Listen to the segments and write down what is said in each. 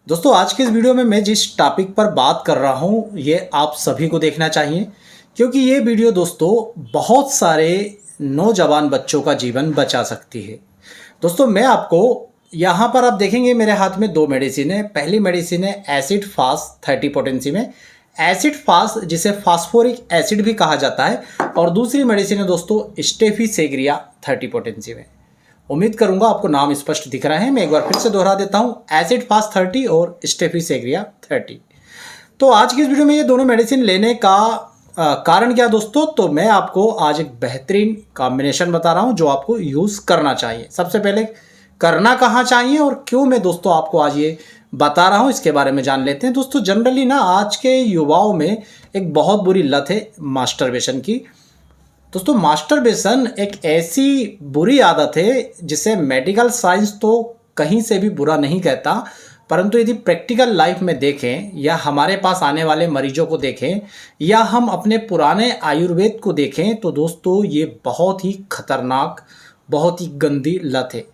दोस्तों आज के इस वीडियो में मैं जिस टॉपिक पर बात कर रहा हूँ ये आप सभी को देखना चाहिए, क्योंकि ये वीडियो दोस्तों बहुत सारे नौजवान बच्चों का जीवन बचा सकती है। दोस्तों मैं आपको यहाँ पर आप देखेंगे मेरे हाथ में दो मेडिसिन है। पहली मेडिसिन है एसिड फास्ट 30 पोटेंसी में, एसिड फास्ट जिसे फास्फोरिक एसिड भी कहा जाता है, और दूसरी मेडिसिन है दोस्तों स्टेफिसेग्रिया 30 पोटेंसी में। उम्मीद करूंगा आपको नाम स्पष्ट दिख रहा है। मैं एक बार फिर से दोहरा देता हूं, एसिड फास्ट 30 और स्टेफिसेग्रिया 30। तो आज की इस वीडियो में ये दोनों मेडिसिन लेने का कारण क्या दोस्तों, तो मैं आपको आज एक बेहतरीन कॉम्बिनेशन बता रहा हूं जो आपको यूज़ करना चाहिए। सबसे पहले करना कहाँ चाहिए और क्यों मैं दोस्तों आपको आज ये बता रहा हूँ इसके बारे में जान लेते हैं। दोस्तों जनरली ना आज के युवाओं में एक बहुत बुरी लत है मास्टरबेशन की। दोस्तों मास्टरबेशन एक ऐसी बुरी आदत है जिसे मेडिकल साइंस तो कहीं से भी बुरा नहीं कहता, परंतु यदि प्रैक्टिकल लाइफ में देखें या हमारे पास आने वाले मरीजों को देखें या हम अपने पुराने आयुर्वेद को देखें तो दोस्तों ये बहुत ही खतरनाक, बहुत ही गंदी लत है।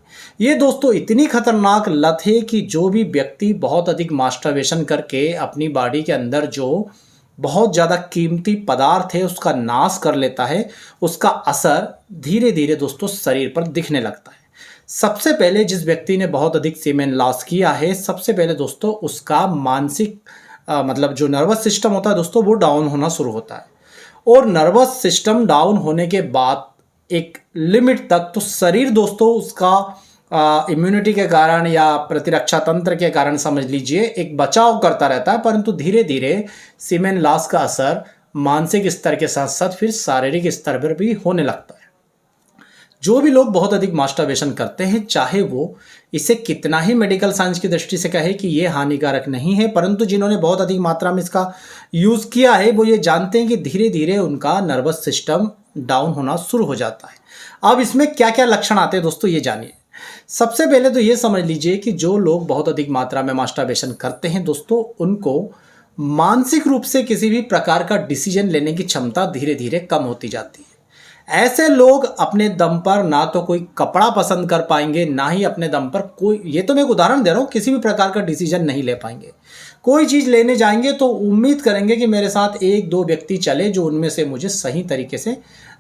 ये दोस्तों इतनी खतरनाक लत है कि जो भी व्यक्ति बहुत अधिक मास्टरबेशन करके अपनी बॉडी के अंदर जो बहुत ज़्यादा कीमती पदार्थ है उसका नाश कर लेता है, उसका असर धीरे धीरे दोस्तों शरीर पर दिखने लगता है। सबसे पहले जिस व्यक्ति ने बहुत अधिक सीमेन लॉस किया है, सबसे पहले दोस्तों उसका मानसिक मतलब जो नर्वस सिस्टम होता है दोस्तों वो डाउन होना शुरू होता है, और नर्वस सिस्टम डाउन होने के बाद एक लिमिट तक तो शरीर दोस्तों उसका इम्यूनिटी के कारण या प्रतिरक्षा तंत्र के कारण समझ लीजिए एक बचाव करता रहता है, परंतु धीरे धीरे सीमेन लॉस का असर मानसिक स्तर के साथ साथ फिर शारीरिक स्तर पर भी होने लगता है। जो भी लोग बहुत अधिक मास्टरबेशन करते हैं, चाहे वो इसे कितना ही मेडिकल साइंस की दृष्टि से कहे कि ये हानिकारक नहीं है, परंतु जिन्होंने बहुत अधिक मात्रा में इसका यूज़ किया है वो ये जानते हैं कि धीरे धीरे उनका नर्वस सिस्टम डाउन होना शुरू हो जाता है। अब इसमें क्या क्या लक्षण आते हैं दोस्तों ये जानिए। सबसे पहले तो ये समझ लीजिए कि जो लोग बहुत अधिक मात्रा में मास्टरबेशन करते हैं दोस्तों उनको मानसिक रूप से किसी भी प्रकार का डिसीजन लेने की क्षमता धीरे धीरे कम होती जाती है। ऐसे लोग अपने दम पर ना तो कोई कपड़ा पसंद कर पाएंगे, ना ही अपने दम पर कोई, ये तो मैं एक उदाहरण दे रहा हूँ, किसी भी प्रकार का डिसीजन नहीं ले पाएंगे। कोई चीज़ लेने जाएंगे तो उम्मीद करेंगे कि मेरे साथ एक दो व्यक्ति चले जो उनमें से मुझे सही तरीके से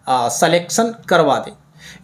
सलेक्शन करवा दे।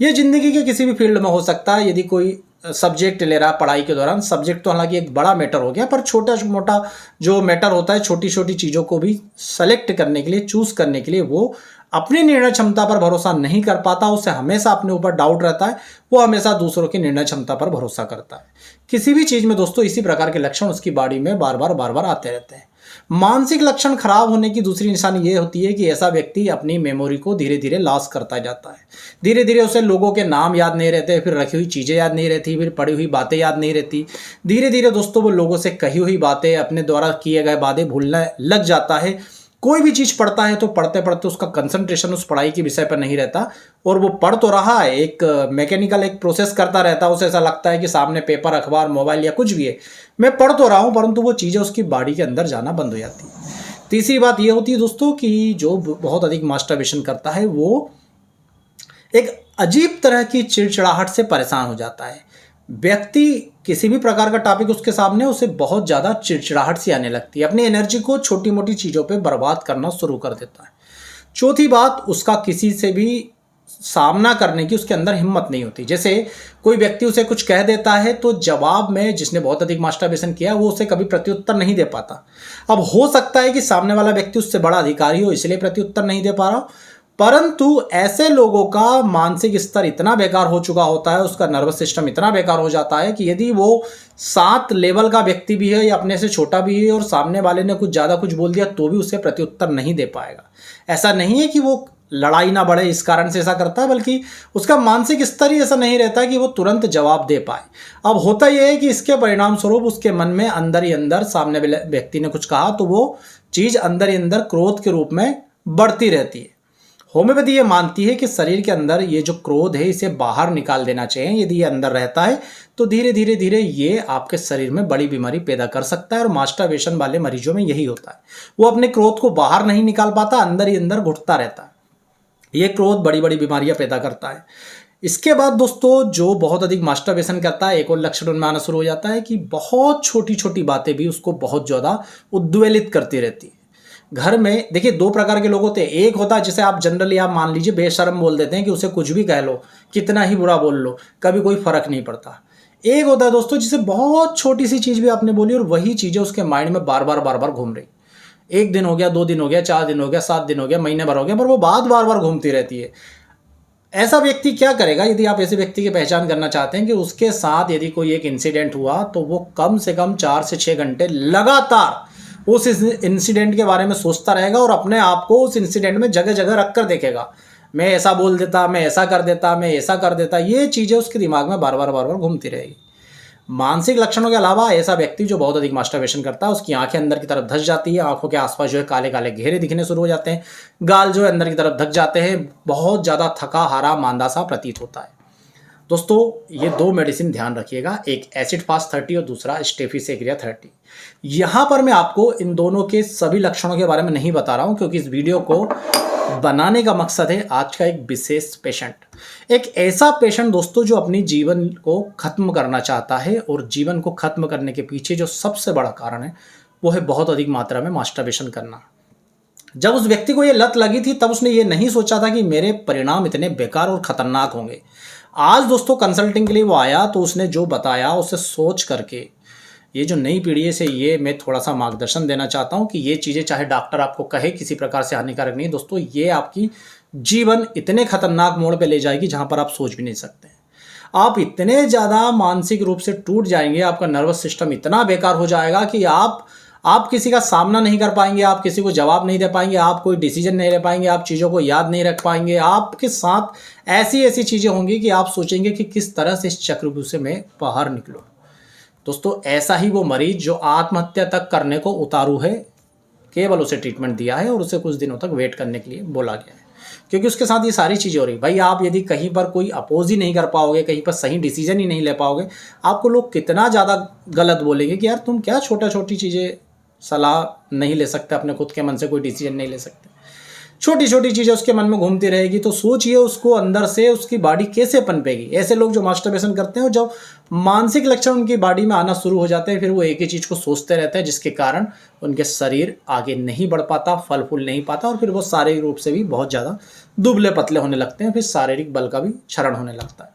ये ज़िंदगी के किसी भी फील्ड में हो सकता है। यदि कोई सब्जेक्ट ले रहा है पढ़ाई के दौरान, सब्जेक्ट तो हालांकि एक बड़ा मैटर हो गया, पर छोटा मोटा जो मैटर होता है, छोटी छोटी चीज़ों को भी सेलेक्ट करने के लिए, चूज़ करने के लिए वो अपनी निर्णय क्षमता पर भरोसा नहीं कर पाता, उसे हमेशा अपने ऊपर डाउट रहता है, वो हमेशा दूसरों की निर्णय क्षमता पर भरोसा करता है। किसी भी चीज़ में दोस्तों इसी प्रकार के लक्षण उसकी बॉडी में बार बार आते रहते हैं। मानसिक लक्षण खराब होने की दूसरी निशानी ये होती है कि ऐसा व्यक्ति अपनी मेमोरी को धीरे धीरे लॉस करता जाता है। धीरे धीरे उसे लोगों के नाम याद नहीं रहते, फिर रखी हुई चीज़ें याद नहीं रहती, फिर पड़ी हुई बातें याद नहीं रहती। धीरे धीरे दोस्तों वो लोगों से कही हुई बातें, अपने द्वारा किए गए वादे भूलने लग जाता है। कोई भी चीज़ पढ़ता है तो पढ़ते पढ़ते उसका कंसंट्रेशन उस पढ़ाई के विषय पर नहीं रहता, और वो पढ़ तो रहा है, एक मैकेनिकल एक प्रोसेस करता रहता है। उसे ऐसा लगता है कि सामने पेपर, अखबार, मोबाइल या कुछ भी है, मैं पढ़ तो रहा हूँ, परंतु वो चीज़ें उसकी बॉडी के अंदर जाना बंद हो जाती है। तीसरी बात ये होती है दोस्तों कि जो बहुत अधिक मास्टरबेशन करता है वो एक अजीब तरह की चिड़चिड़ाहट से परेशान हो जाता है। व्यक्ति किसी भी प्रकार का टॉपिक उसके सामने, उसे बहुत ज़्यादा चिड़चिड़ाहट सी आने लगती है, अपनी एनर्जी को छोटी मोटी चीज़ों पे बर्बाद करना शुरू कर देता है। चौथी बात, उसका किसी से भी सामना करने की उसके अंदर हिम्मत नहीं होती। जैसे कोई व्यक्ति उसे कुछ कह देता है तो जवाब में जिसने बहुत अधिक मास्टरबेशन किया वो उसे कभी प्रत्युत्तर नहीं दे पाता। अब हो सकता है कि सामने वाला व्यक्ति उससे बड़ा अधिकारी हो, इसलिए प्रत्युत्तर नहीं दे पा रहा, परंतु ऐसे लोगों का मानसिक स्तर इतना बेकार हो चुका होता है, उसका नर्वस सिस्टम इतना बेकार हो जाता है कि यदि वो 7 लेवल का व्यक्ति भी है या अपने से छोटा भी है और सामने वाले ने कुछ ज़्यादा कुछ बोल दिया तो भी उसे प्रत्युत्तर नहीं दे पाएगा। ऐसा नहीं है कि वो लड़ाई ना बढ़े इस कारण से ऐसा करता है, बल्कि उसका मानसिक स्तर ही ऐसा नहीं रहता कि वो तुरंत जवाब दे पाए। अब होता यह है कि इसके परिणाम स्वरूप उसके मन में अंदर ही अंदर सामने व्यक्ति ने कुछ कहा तो वो चीज़ अंदर ही अंदर क्रोध के रूप में बढ़ती रहती है। होम्योपैथी ये मानती है कि शरीर के अंदर ये जो क्रोध है इसे बाहर निकाल देना चाहिए। यदि ये अंदर रहता है तो धीरे धीरे धीरे ये आपके शरीर में बड़ी बीमारी पैदा कर सकता है, और मास्टरबेशन वाले मरीजों में यही होता है। वो अपने क्रोध को बाहर नहीं निकाल पाता, अंदर ही अंदर घुटता रहता है। ये क्रोध बड़ी बड़ी बीमारियां पैदा करता है। इसके बाद दोस्तों जो बहुत अधिक मास्टरबेशन करता है, एक और लक्षण उनमें आना शुरू हो जाता है कि बहुत छोटी छोटी बातें भी उसको बहुत ज़्यादा उद्वेलित करती रहती है। घर में देखिए दो प्रकार के लोग होते हैं। एक होता है जिसे आप जनरली आप मान लीजिए बेशर्म बोल देते हैं कि उसे कुछ भी कह लो, कितना ही बुरा बोल लो, कभी कोई फर्क नहीं पड़ता। एक होता है दोस्तों जिसे बहुत छोटी सी चीज़ भी आपने बोली और वही चीज़ें उसके माइंड में बार बार घूम रही। एक दिन हो गया, 2 दिन हो गया, 4 दिन हो गया, 7 दिन हो गया, महीने भर हो गया, पर वो बात बार बार घूमती रहती है। ऐसा व्यक्ति क्या करेगा, यदि आप ऐसे व्यक्ति की पहचान करना चाहते हैं कि उसके साथ यदि कोई एक इंसिडेंट हुआ तो वो कम से कम 4 से 6 घंटे लगातार उस इंसिडेंट के बारे में सोचता रहेगा और अपने आप को उस इंसिडेंट में जगह जगह रख कर देखेगा। मैं ऐसा बोल देता, मैं ऐसा कर देता, मैं ऐसा कर देता, ये चीज़ें उसके दिमाग में बार बार घूमती रहेगी। मानसिक लक्षणों के अलावा ऐसा व्यक्ति जो बहुत अधिक मास्टरबेशन करता है उसकी आंखें अंदर की तरफ धस जाती है, आंखों के आसपास जो है काले काले घेरे दिखने शुरू हो जाते हैं, गाल जो है अंदर की तरफ धक जाते हैं, बहुत ज़्यादा थका हारा मांदा सा प्रतीत होता है। दोस्तों ये 2 मेडिसिन ध्यान रखिएगा, एक एसिड फास्ट 30 और दूसरा स्टेफिसेग्रिया 30। यहाँ पर मैं आपको इन दोनों के सभी लक्षणों के बारे में नहीं बता रहा हूँ क्योंकि इस वीडियो को बनाने का मकसद है आज का एक विशेष पेशेंट, एक ऐसा पेशेंट दोस्तों जो अपनी जीवन को खत्म करना चाहता है और जीवन को खत्म करने के पीछे जो सबसे बड़ा कारण है वो है बहुत अधिक मात्रा में मास्टरबेशन करना। जब उस व्यक्ति को ये लत लगी थी तब उसने ये नहीं सोचा था कि मेरे परिणाम इतने बेकार और खतरनाक होंगे। आज दोस्तों कंसल्टिंग के लिए वो आया तो उसने जो बताया उसे सोच करके ये जो नई पीढ़ी है से ये मैं थोड़ा सा मार्गदर्शन देना चाहता हूँ कि ये चीज़ें चाहे डॉक्टर आपको कहे किसी प्रकार से हानिकारक नहीं दोस्तों, ये आपकी जीवन इतने खतरनाक मोड़ पे ले जाएगी जहाँ पर आप सोच भी नहीं सकते। आप इतने ज़्यादा मानसिक रूप से टूट जाएंगे, आपका नर्वस सिस्टम इतना बेकार हो जाएगा कि आप किसी का सामना नहीं कर पाएंगे, आप किसी को जवाब नहीं दे पाएंगे, आप कोई डिसीजन नहीं ले पाएंगे, आप चीज़ों को याद नहीं रख पाएंगे। आपके साथ ऐसी ऐसी चीज़ें होंगी कि आप सोचेंगे कि किस तरह से इस चक्रव्यूह से मैं बाहर निकलूँ। दोस्तों ऐसा ही वो मरीज जो आत्महत्या तक करने को उतारू है, केवल उसे ट्रीटमेंट दिया है और उसे कुछ दिनों तक वेट करने के लिए बोला गया है क्योंकि उसके साथ ये सारी चीज़ें हो रही। भाई आप यदि कहीं पर कोई अपोज ही नहीं कर पाओगे, कहीं पर सही डिसीजन ही नहीं ले पाओगे, आपको लोग कितना ज़्यादा गलत बोलेंगे कि यार तुम क्या छोटी चीज़ें सलाह नहीं ले सकते, अपने खुद के मन से कोई डिसीजन नहीं ले सकते, छोटी छोटी चीज़ें उसके मन में घूमती रहेगी। तो सोचिए उसको अंदर से उसकी बॉडी कैसे पनपेगी। ऐसे लोग जो मास्टरबेशन करते हैं और जब मानसिक लक्षण उनकी बॉडी में आना शुरू हो जाते हैं फिर वो एक ही चीज़ को सोचते रहते हैं जिसके कारण उनके शरीर आगे नहीं बढ़ पाता, फल फूल नहीं पाता और फिर वो शारीरिक रूप से भी बहुत ज़्यादा दुबले पतले होने लगते हैं, फिर शारीरिक बल का भी क्षरण होने लगता है।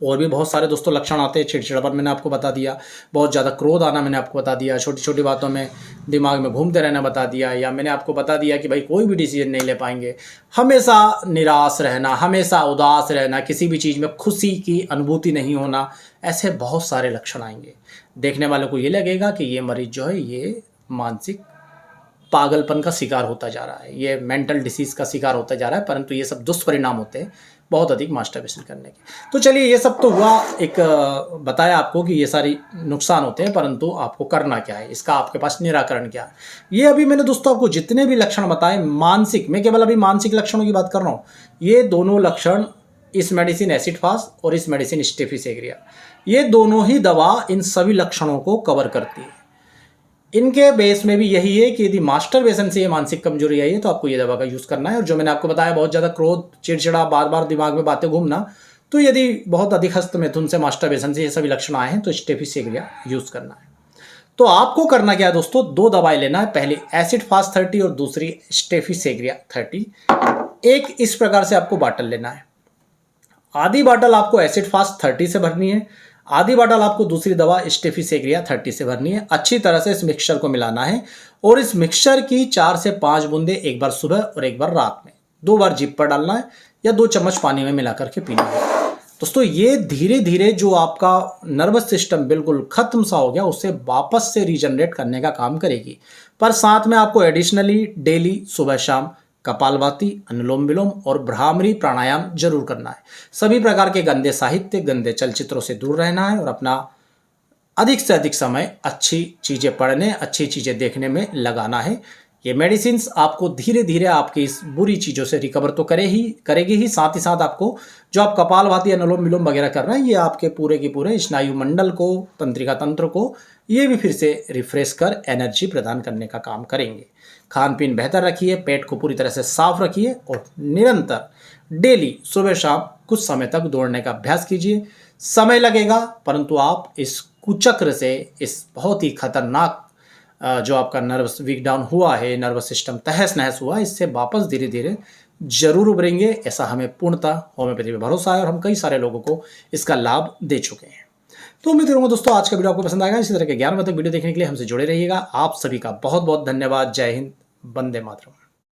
और भी बहुत सारे दोस्तों लक्षण आते हैं। चिड़चिड़ापन मैंने आपको बता दिया, बहुत ज़्यादा क्रोध आना मैंने आपको बता दिया, छोटी छोटी बातों में दिमाग में घूमते रहना बता दिया, या मैंने आपको बता दिया कि भाई कोई भी डिसीजन नहीं ले पाएंगे, हमेशा निराश रहना, हमेशा उदास रहना, किसी भी चीज़ में खुशी की अनुभूति नहीं होना, ऐसे बहुत सारे लक्षण आएंगे। देखने वालों को ये लगेगा कि ये मरीज जो है ये मानसिक पागलपन का शिकार होता जा रहा है, ये मेंटल डिसीज़ का शिकार होता जा रहा है, परंतु ये सब दुष्परिणाम होते हैं बहुत अधिक मास्टरबेशन करने के। तो चलिए ये सब तो हुआ, एक बताया आपको कि ये सारी नुकसान होते हैं, परंतु आपको करना क्या है, इसका आपके पास निराकरण क्या है। ये अभी मैंने दोस्तों आपको जितने भी लक्षण बताए मानसिक, मैं केवल अभी मानसिक लक्षणों की बात कर रहा हूँ, ये दोनों लक्षण इस मेडिसिन एसिड फास्ट और इस मेडिसिन स्टेफिसेग्रिया, ये दोनों ही दवा इन सभी लक्षणों को कवर करती है। इनके बेस में भी यही है कि यदि मास्टरबेशन से ये मानसिक कमजोरी आई है तो आपको ये दवा का यूज़ करना है। और जो मैंने आपको बताया बहुत ज़्यादा क्रोध, चिड़चिड़ा, बार बार दिमाग में बातें घूमना, तो यदि बहुत अधिक हस्तमैथुन से मास्टरबेशन से ये सभी लक्षण आए हैं तो स्टेफिसेग्रिया यूज़ करना है। तो आपको करना क्या है दोस्तों, 2 दवाएं लेना है, पहली एसिड फास्ट 30 और दूसरी स्टेफिसेग्रिया 30। एक इस प्रकार से आपको बाटल लेना है, आधी बाटल आपको एसिड फास्ट 30 से भरनी है, आधी बाटल आपको दूसरी दवा स्टेफिसेग्रिया 30 से भरनी है। अच्छी तरह से इस मिक्सचर को मिलाना है और इस मिक्सचर की 4 से 5 बूंदे एक बार सुबह और एक बार रात में 2 बार जीभ पर डालना है या 2 चम्मच पानी में मिला करके पीना है। दोस्तों ये धीरे धीरे जो आपका नर्वस सिस्टम बिल्कुल खत्म सा हो गया उसे वापस से रीजनरेट करने का काम करेगी। पर साथ में आपको एडिशनली डेली सुबह शाम कपालभाति, अनुलोम विलोम और भ्रामरी प्राणायाम जरूर करना है। सभी प्रकार के गंदे साहित्य, गंदे चलचित्रों से दूर रहना है और अपना अधिक से अधिक समय अच्छी चीज़ें पढ़ने, अच्छी चीज़ें देखने में लगाना है। ये मेडिसिन्स आपको धीरे धीरे आपकी इस बुरी चीज़ों से रिकवर तो करेगी ही, साथ ही साथ आपको जो आप कपालभाति, अनुलोम विलोम वगैरह कर रहे हैं ये आपके पूरे के पूरे स्नायु मंडल को, तंत्रिका तंत्र को ये भी फिर से रिफ्रेश कर एनर्जी प्रदान करने का काम करेंगे। खान पीन बेहतर रखिए, पेट को पूरी तरह से साफ रखिए और निरंतर डेली सुबह शाम कुछ समय तक दौड़ने का अभ्यास कीजिए। समय लगेगा, परंतु आप इस कुचक्र से, इस बहुत ही खतरनाक जो आपका नर्वस वीक डाउन हुआ है, नर्वस सिस्टम तहस नहस हुआ, इससे वापस धीरे धीरे जरूर उभरेंगे। ऐसा हमें पूर्णतः होम्योपैथी पे भरोसा है और हम कई सारे लोगों को इसका लाभ दे चुके हैं। तो उम्मीद करूंगा दोस्तों आज का वीडियो आपको पसंद आएगा। इसी तरह के 11 बजे तक वीडियो देखने के लिए हमसे जुड़े रहिएगा। आप सभी का बहुत बहुत धन्यवाद। जय हिंद, वंदे मातरम।